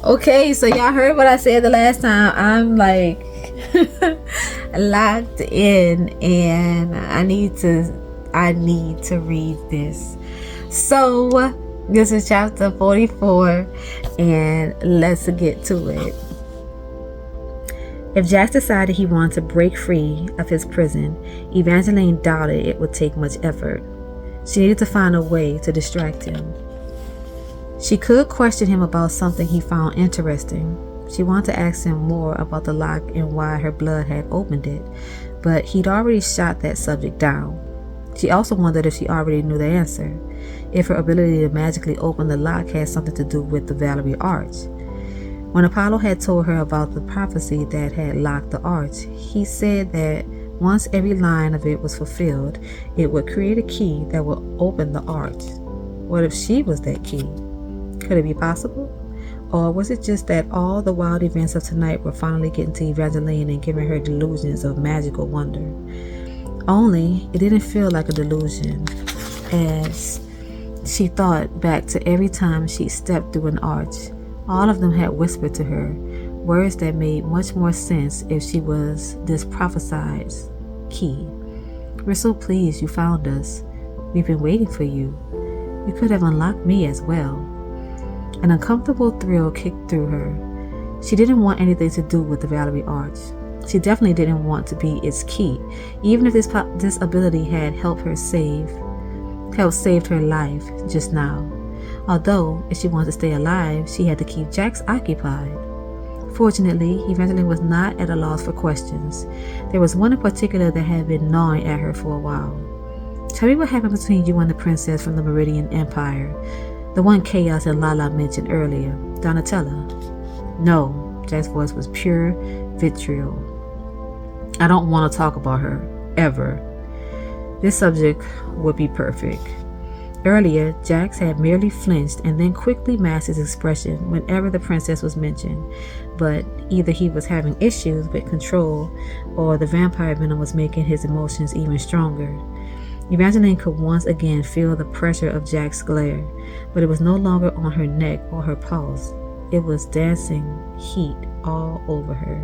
Okay, so y'all heard what I said the last time. I'm like locked in, and I need to read this. So this is chapter 44, and let's get to it. If Jax decided he wanted to break free of his prison, Evangeline doubted it would take much effort. She needed to find a way to distract him. She could question him about something he found interesting. She wanted to ask him more about the lock and why her blood had opened it, but he'd already shot that subject down. She also wondered if she already knew the answer, if her ability to magically open the lock had something to do with the Valerie Arch. When Apollo had told her about the prophecy that had locked the arch, he said that once every line of it was fulfilled, it would create a key that would open the arch. What if she was that key? Could it be possible? Or was it just that all the wild events of tonight were finally getting to Evangeline and giving her delusions of magical wonder? Only it didn't feel like a delusion, as she thought back to every time she stepped through an arch. All of them had whispered to her words that made much more sense if she was this prophesied key. "We're so pleased you found us. We've been waiting for you. You could have unlocked me as well." An uncomfortable thrill kicked through her. She didn't want anything to do with the Valerie Arch. She definitely didn't want to be its key, even if this ability had helped save her life just now. Although, if she wanted to stay alive, she had to keep Jax occupied. Fortunately, Evangeline was not at a loss for questions. There was one in particular that had been gnawing at her for a while. "Tell me what happened between you and the princess from the Meridian Empire. The one Chaos and Lala mentioned earlier, Donatella." "No," Jack's voice was pure vitriol. "I don't want to talk about her, ever. This subject would be perfect." Earlier, Jax had merely flinched and then quickly masked his expression whenever the princess was mentioned, but either he was having issues with control or the vampire venom was making his emotions even stronger. Evangeline could once again feel the pressure of Jack's glare, but it was no longer on her neck or her pulse. It was dancing heat all over her.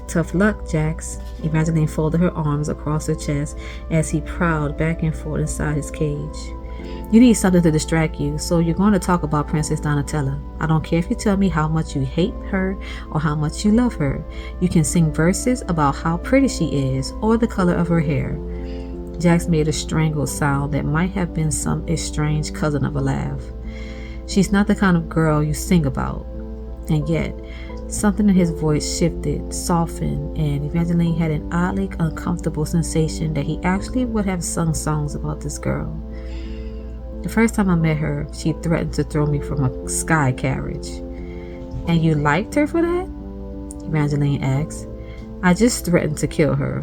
"Tough luck, Jax." Evangeline folded her arms across her chest as he prowled back and forth inside his cage. "You need something to distract you, so you're going to talk about Princess Donatella. I don't care if you tell me how much you hate her or how much you love her. You can sing verses about how pretty she is or the color of her hair." Jax made a strangled sound that might have been some estranged cousin of a laugh. "She's not the kind of girl you sing about." And yet, something in his voice shifted, softened, and Evangeline had an oddly uncomfortable sensation that he actually would have sung songs about this girl. "The first time I met her, she threatened to throw me from a sky carriage." "And you liked her for that?" Evangeline asked. "I just threatened to kill her,"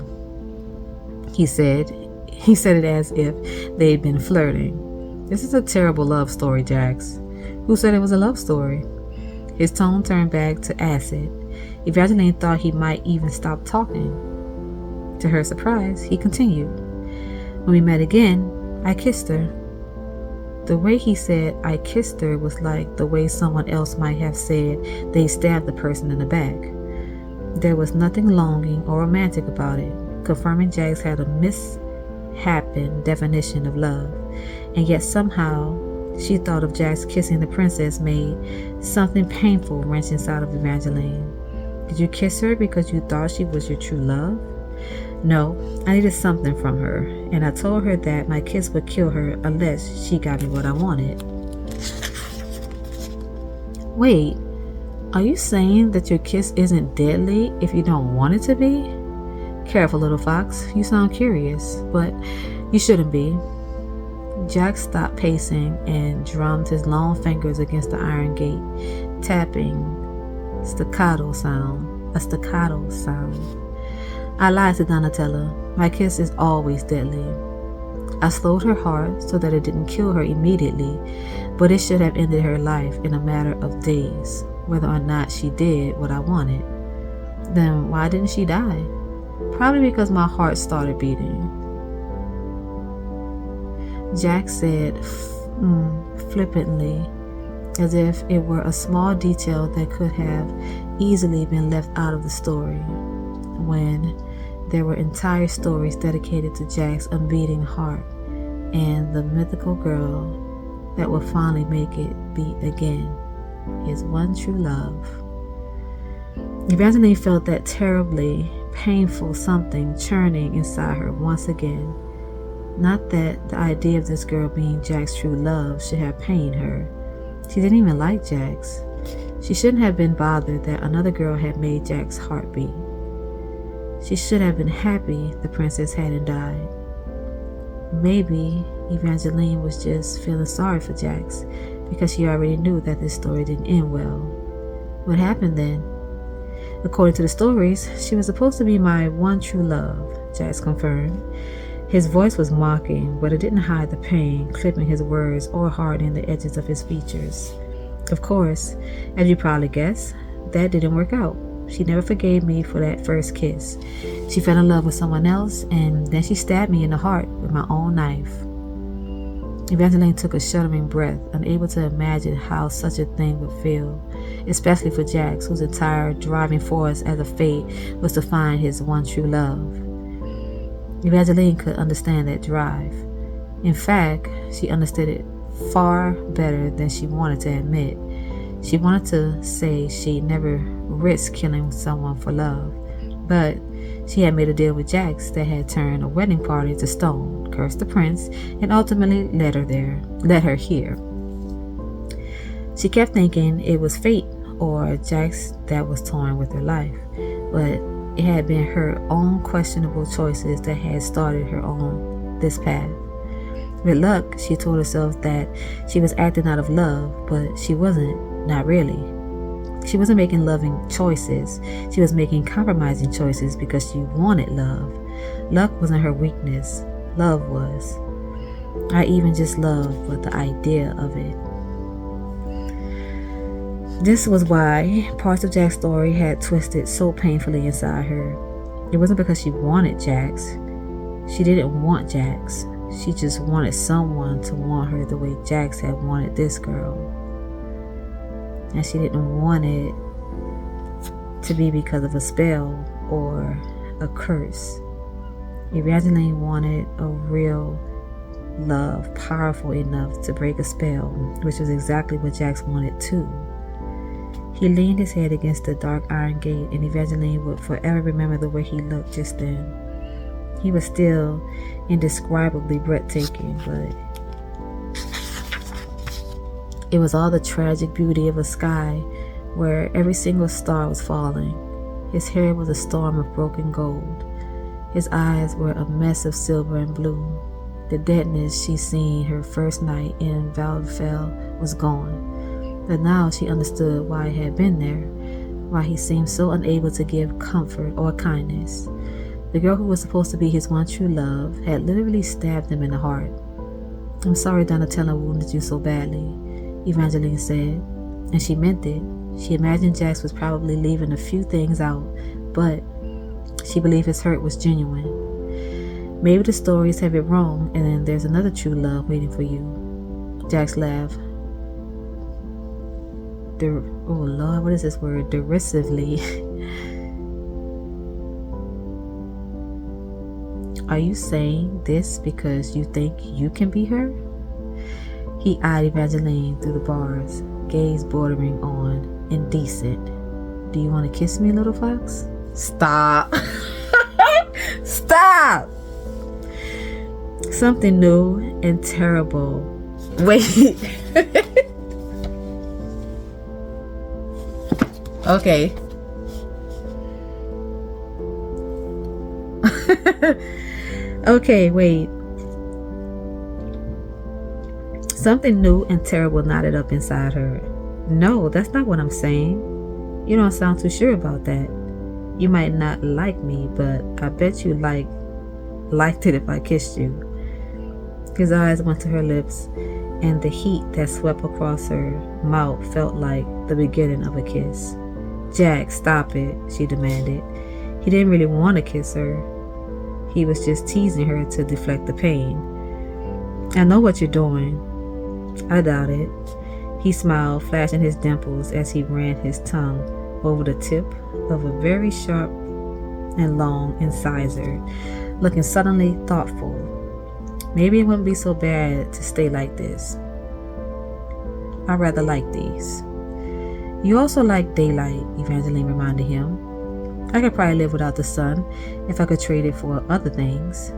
he said. He said it as if they'd been flirting. "This is a terrible love story, Jax." "Who said it was a love story?" His tone turned back to acid. Evangeline thought he might even stop talking. To her surprise, he continued. "When we met again, I kissed her." The way he said "I kissed her" was like the way someone else might have said they stabbed the person in the back. There was nothing longing or romantic about it, confirming Jax had a mishapen definition of love, and yet somehow she thought of Jax kissing the princess made something painful wrench inside of Evangeline. "Did you kiss her because you thought she was your true love?" "No, I needed something from her, and I told her that my kiss would kill her unless she got me what I wanted." "Wait, are you saying that your kiss isn't deadly if you don't want it to be?" "Careful, little fox, you sound curious, but you shouldn't be." Jack stopped pacing and drummed his long fingers against the iron gate, tapping a staccato sound. "I lied to Donatella. My kiss is always deadly. I slowed her heart so that it didn't kill her immediately, but it should have ended her life in a matter of days, whether or not she did what I wanted." "Then why didn't she die?" "Probably because my heart started beating." Jack said flippantly, as if it were a small detail that could have easily been left out of the story, when there were entire stories dedicated to Jack's unbeating heart and the mythical girl that would finally make it beat again, his one true love. Evangeline felt that terribly painful something churning inside her once again. Not that the idea of this girl being Jack's true love should have pained her. She didn't even like Jack's. She shouldn't have been bothered that another girl had made Jack's heart beat. She should have been happy the princess hadn't died. Maybe Evangeline was just feeling sorry for Jax because she already knew that this story didn't end well. What happened then? According to the stories, she was supposed to be my one true love, Jax confirmed. His voice was mocking, but it didn't hide the pain clipping his words or hardening the edges of his features. Of course, as you probably guessed, that didn't work out. She never forgave me for that first kiss. She fell in love with someone else, and then she stabbed me in the heart with my own knife. Evangeline took a shuddering breath, unable to imagine how such a thing would feel, especially for Jax, whose entire driving force as a fate was to find his one true love. Evangeline could understand that drive. In fact, she understood it far better than she wanted to admit. She wanted to say she never risked killing someone for love, but she had made a deal with Jax that had turned a wedding party to stone, cursed the prince, and ultimately led her here. She kept thinking it was fate or Jax that was toying with her life, but it had been her own questionable choices that had started her on this path. With luck, she told herself that she was acting out of love, but she wasn't, not really. She wasn't making loving choices. She was making compromising choices because she wanted love. Luck wasn't her weakness. Love was. Not even just love, but the idea of it. This was why parts of Jack's story had twisted so painfully inside her. It wasn't because she wanted Jax. She didn't want Jax. She just wanted someone to want her the way Jax had wanted this girl. And she didn't want it to be because of a spell or a curse. Evangeline wanted a real love, powerful enough to break a spell, which was exactly what Jax wanted too. He leaned his head against the dark iron gate, and Evangeline would forever remember the way he looked just then. He was still indescribably breathtaking, but it was all the tragic beauty of a sky where every single star was falling. His hair was a storm of broken gold. His eyes were a mess of silver and blue. The deadness she'd seen her first night in Valfell was gone. But now she understood why it had been there, why he seemed so unable to give comfort or kindness. The girl who was supposed to be his one true love had literally stabbed him in the heart. "I'm sorry Donatella wounded you so badly," Evangeline said, and she meant it. She imagined Jax was probably leaving a few things out, but she believed his hurt was genuine. Maybe the stories have it wrong, and then there's another true love waiting for you. Jax laughed. Oh Lord, what is this word? Derisively. "Are you saying this because you think you can be her?" He eyed Evangeline through the bars, gaze bordering on indecent. "Do you want to kiss me, little fox?" Stop. Stop. Something new and terrible. Wait. Okay. Okay, wait. Something new and terrible knotted up inside her. "No, that's not what I'm saying. You don't sound too sure about that. You might not like me, but I bet you liked it if I kissed you." His eyes went to her lips, and the heat that swept across her mouth felt like the beginning of a kiss. "Jack, stop it," she demanded. He didn't really want to kiss her. He was just teasing her to deflect the pain. "I know what you're doing." "I doubt it." He smiled, flashing his dimples as he ran his tongue over the tip of a very sharp and long incisor, looking suddenly thoughtful. Maybe it wouldn't be so bad to stay like this. I rather like these. You also like daylight, Evangeline reminded him. I could probably live without the sun if I could trade it for other things.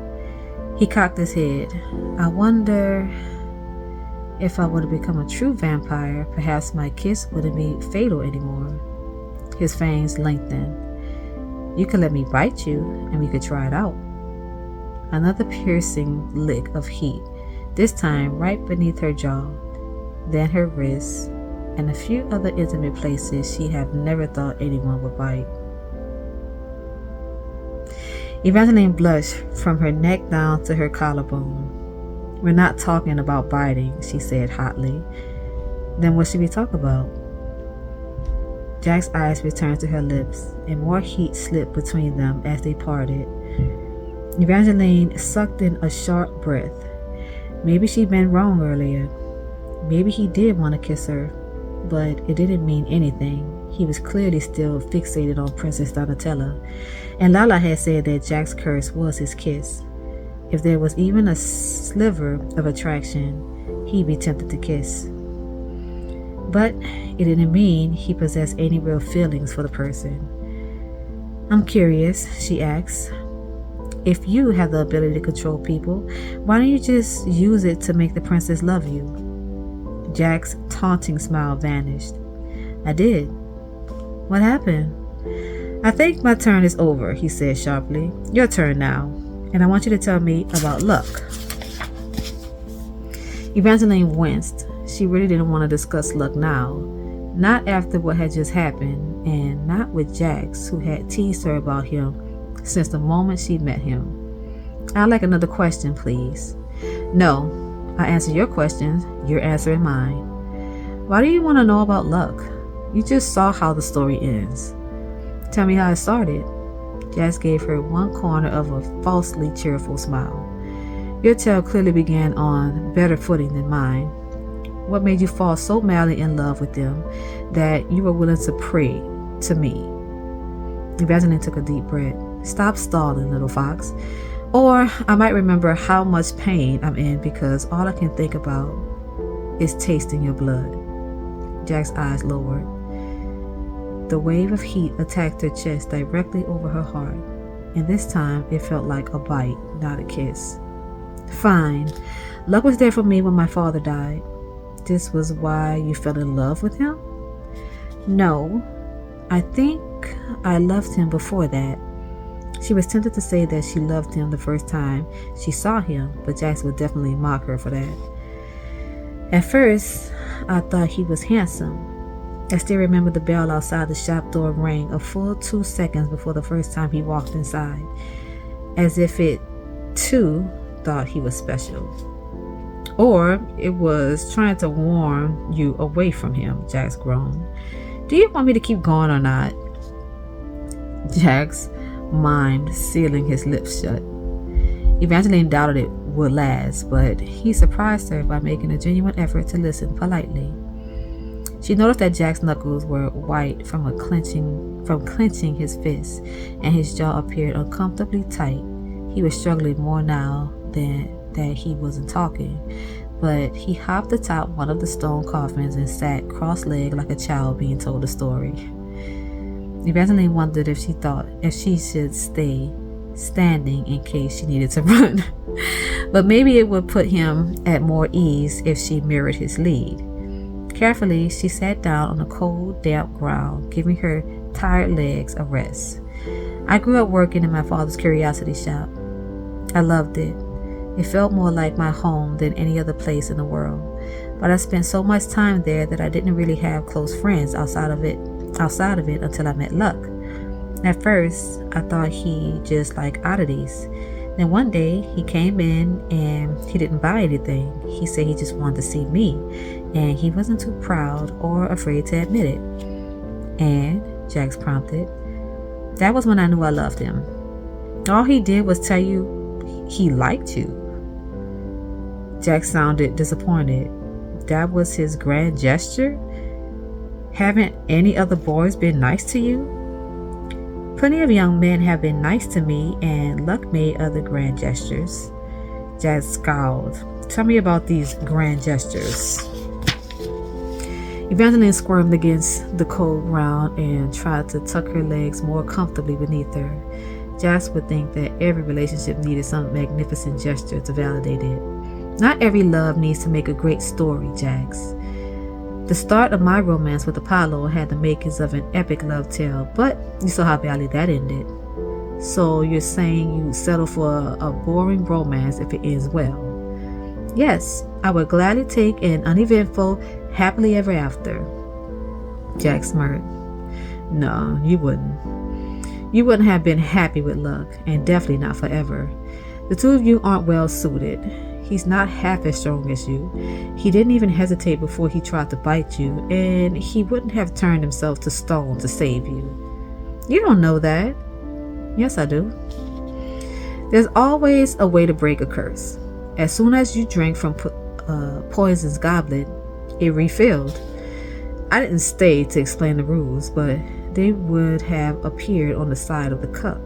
He cocked his head. I wonder if I were to become a true vampire, perhaps my kiss wouldn't be fatal anymore. His fangs lengthened. You could let me bite you, and we could try it out. Another piercing lick of heat, this time right beneath her jaw, then her wrists, and a few other intimate places she had never thought anyone would bite. Evangeline blushed from her neck down to her collarbone. We're not talking about biting, she said hotly. Then what should we talk about? Jack's eyes returned to her lips, and more heat slipped between them as they parted. Evangeline sucked in a sharp breath. Maybe she'd been wrong earlier. Maybe he did want to kiss her, but it didn't mean anything. He was clearly still fixated on Princess Donatella, and Lala had said that Jack's curse was his kiss. If there was even a sliver of attraction, he'd be tempted to kiss. But it didn't mean he possessed any real feelings for the person. I'm curious, she asked. If you have the ability to control people, why don't you just use it to make the princess love you? Jack's taunting smile vanished. I did. What happened? I think my turn is over, he said sharply. Your turn now, and I want you to tell me about luck. Evangeline winced. She really didn't want to discuss luck now. Not after what had just happened, and not with Jax, who had teased her about him since the moment she met him. I'd like another question, please. No, I answer your questions, you're answering mine. Why do you want to know about luck? You just saw how the story ends. Tell me how it started. Jax gave her one corner of a falsely cheerful smile. Your tale clearly began on better footing than mine. What made you fall so madly in love with them that you were willing to pray to me? Evangeline took a deep breath. Stop stalling, little fox. Or I might remember how much pain I'm in because all I can think about is tasting your blood. Jack's eyes lowered. The wave of heat attacked her chest directly over her heart, and this time it felt like a bite, not a kiss. Fine. Luck was there for me when my father died. This was why you fell in love with him? No. I think I loved him before that. She was tempted to say that she loved him the first time she saw him, but Jax would definitely mock her for that. At first, I thought he was handsome. I still remember the bell outside the shop door rang a full 2 seconds before the first time he walked inside, as if it, too, thought he was special. Or it was trying to warn you away from him, Jax groaned. Do you want me to keep going or not? Jax mimed, sealing his lips shut. Evangeline doubted it would last, but he surprised her by making a genuine effort to listen politely. She noticed that Jack's knuckles were white from clenching his fists, and his jaw appeared uncomfortably tight. He was struggling more now than that he wasn't talking, but he hopped atop one of the stone coffins and sat cross-legged like a child being told a story. Evangeline wondered if she should stay standing in case she needed to run, but maybe it would put him at more ease if she mirrored his lead. Carefully, she sat down on the cold, damp ground, giving her tired legs a rest. I grew up working in my father's curiosity shop. I loved it. It felt more like my home than any other place in the world, but I spent so much time there that I didn't really have close friends outside of it until I met Luck. At first, I thought he just liked oddities. Then one day, he came in and he didn't buy anything. He said he just wanted to see me, and he wasn't too proud or afraid to admit it. And, Jax prompted, that was when I knew I loved him. All he did was tell you he liked you. Jax sounded disappointed. that was his grand gesture? Haven't any other boys been nice to you? Plenty of young men have been nice to me, and Luck made other grand gestures. Jack scowled. Tell me about these grand gestures. Evangeline squirmed against the cold ground and tried to tuck her legs more comfortably beneath her. Jax would think that every relationship needed some magnificent gesture to validate it. Not every love needs to make a great story, Jax. The start of my romance with Apollo had the makings of an epic love tale, but you saw how badly that ended. So you're saying you settle for a boring romance if it ends well? Yes, I would gladly take an uneventful, happily ever after. Jack smirked. No, you wouldn't. You wouldn't have been happy with Luck, and definitely not forever. The two of you aren't well suited. He's not half as strong as you. He didn't even hesitate before he tried to bite you, and he wouldn't have turned himself to stone to save you. You don't know that. Yes, I do. There's always a way to break a curse. As soon as you drank from Poison's goblet, it refilled. I didn't stay to explain the rules, but they would have appeared on the side of the cup.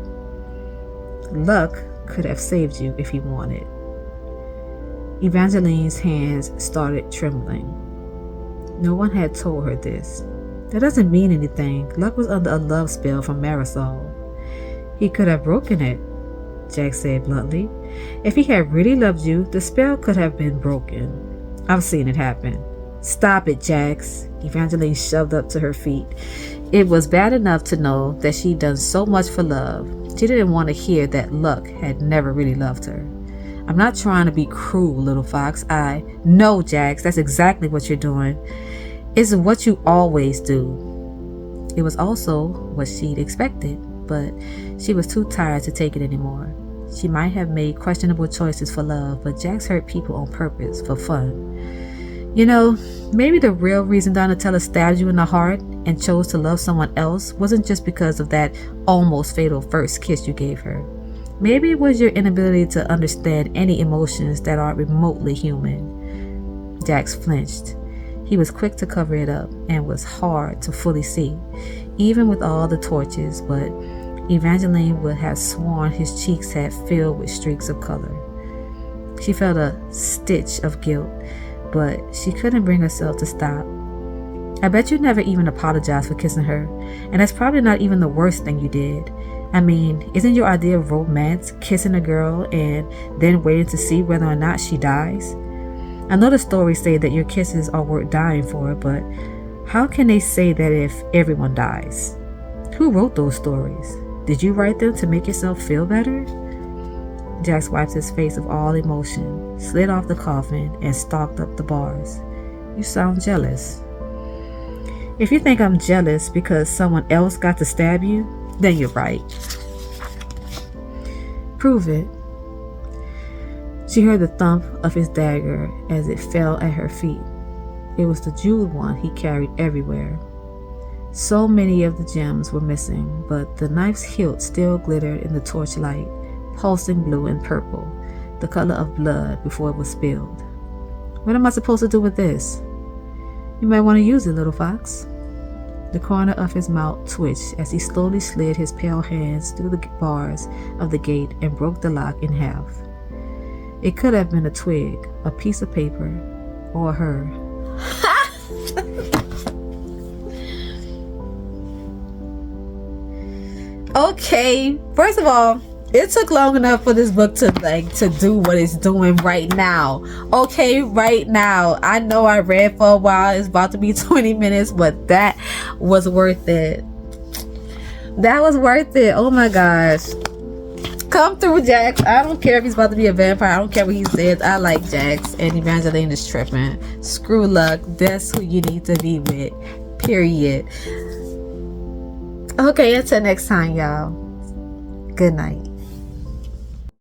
Luck could have saved you if he wanted. Evangeline's hands started trembling. No one had told her this. That doesn't mean anything. Luck was under a love spell from Marisol. He could have broken it, Jack said bluntly. If he had really loved you, the spell could have been broken. I've seen it happen. Stop it, Jax. Evangeline shoved up to her feet. It was bad enough to know that she'd done so much for love. She didn't want to hear that Luck had never really loved her. I'm not trying to be cruel, little fox. No, Jax, that's exactly what you're doing. It's what you always do. It was also what she'd expected, but she was too tired to take it anymore. She might have made questionable choices for love, but Jax hurt people on purpose for fun. You know, maybe the real reason Donatella stabbed you in the heart and chose to love someone else wasn't just because of that almost fatal first kiss you gave her. Maybe it was your inability to understand any emotions that are remotely human. Jax flinched. He was quick to cover it up and was hard to fully see, even with all the torches, but Evangeline would have sworn his cheeks had filled with streaks of color. She felt a stitch of guilt, but she couldn't bring herself to stop. I bet you never even apologized for kissing her, and that's probably not even the worst thing you did. I mean, isn't your idea of romance kissing a girl and then waiting to see whether or not she dies? I know the stories say that your kisses are worth dying for, but how can they say that if everyone dies? Who wrote those stories? Did you write them to make yourself feel better? Jax wiped his face of all emotion, slid off the coffin, and stalked up the bars. You sound jealous. If you think I'm jealous because someone else got to stab you, then you're right. Prove it. She heard the thump of his dagger as it fell at her feet. It was the jeweled one he carried everywhere. So many of the gems were missing, but the knife's hilt still glittered in the torchlight, pulsing blue and purple, the color of blood before it was spilled. What am I supposed to do with this? You might want to use it, little fox. The corner of his mouth twitched as he slowly slid his pale hands through the bars of the gate and broke the lock in half. It could have been a twig, a piece of paper, or her. Okay, first of all, it took long enough for this book to do what it's doing right now. Okay, right now. I know I read for a while. It's about to be 20 minutes, but that was worth it. That was worth it. Oh my gosh. Come through, Jax. I don't care if he's about to be a vampire. I don't care what he says. I like Jax, and Evangeline is tripping. Screw Luck. That's who you need to be with. Period. Okay, until next time, y'all. Good night.